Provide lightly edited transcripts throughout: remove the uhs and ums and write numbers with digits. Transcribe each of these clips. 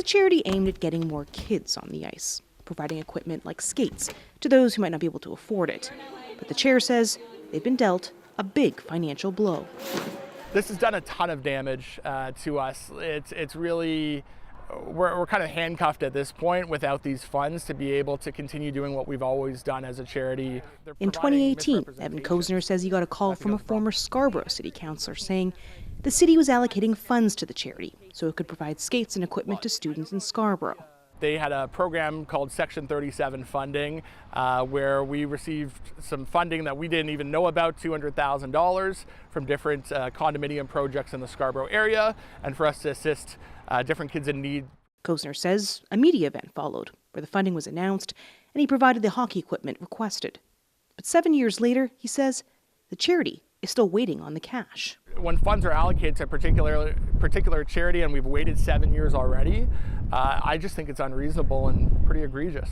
a charity aimed at getting more kids on the ice, providing equipment like skates to those who might not be able to afford it. But the chair says they've been dealt a big financial blow. This has done a ton of damage to us. It's really, we're kind of handcuffed at this point without these funds to be able to continue doing what we've always done as a charity. In 2018, Evan Kozner says he got a call from a former Scarborough city councillor saying the city was allocating funds to the charity so it could provide skates and equipment to students in Scarborough. They had a program called Section 37 funding where we received some funding that we didn't even know about, $200,000 from different condominium projects in the Scarborough area, and for us to assist different kids in need. Kozner says a media event followed where the funding was announced and he provided the hockey equipment requested. But 7 years later, he says the charity is still waiting on the cash. When funds are allocated to a particular charity and we've waited 7 years already, I just think it's unreasonable and pretty egregious.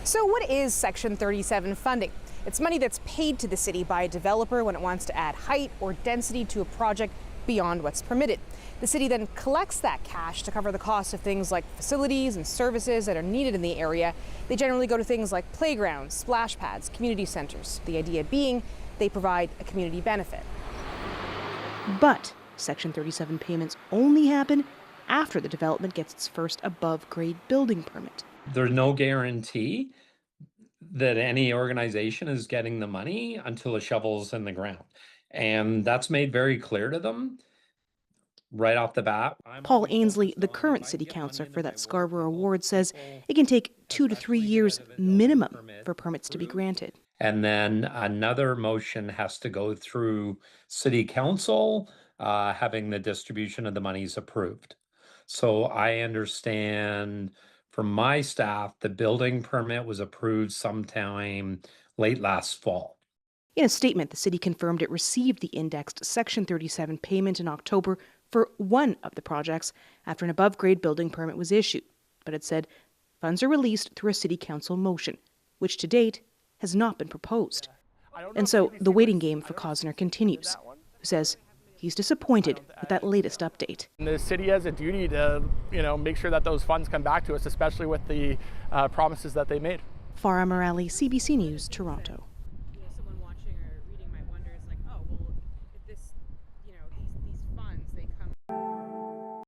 So what is Section 37 funding? It's money that's paid to the city by a developer when it wants to add height or density to a project beyond what's permitted. The city then collects that cash to cover the cost of things like facilities and services that are needed in the area. They generally go to things like playgrounds, splash pads, community centers. The idea being they provide a community benefit. But Section 37 payments only happen after the development gets its first above-grade building permit. There's no guarantee that any organization is getting the money until the shovel's in the ground. And that's made very clear to them right off the bat. Paul Ainsley, the current city councillor for that Scarborough award, says it can take 2 to 3 years minimum for permits to be granted. And then another motion has to go through city council, having the distribution of the monies approved. So I understand from my staff, the building permit was approved sometime late last fall. In a statement, the city confirmed it received the indexed Section 37 payment in October for one of the projects after an above-grade building permit was issued. But it said funds are released through a city council motion, which to date has not been proposed. And so the waiting game for Kozner continues, who says he's disappointed with that latest update. The city has a duty to, make sure that those funds come back to us, especially with the promises that they made. Farah Morali, CBC News, Toronto.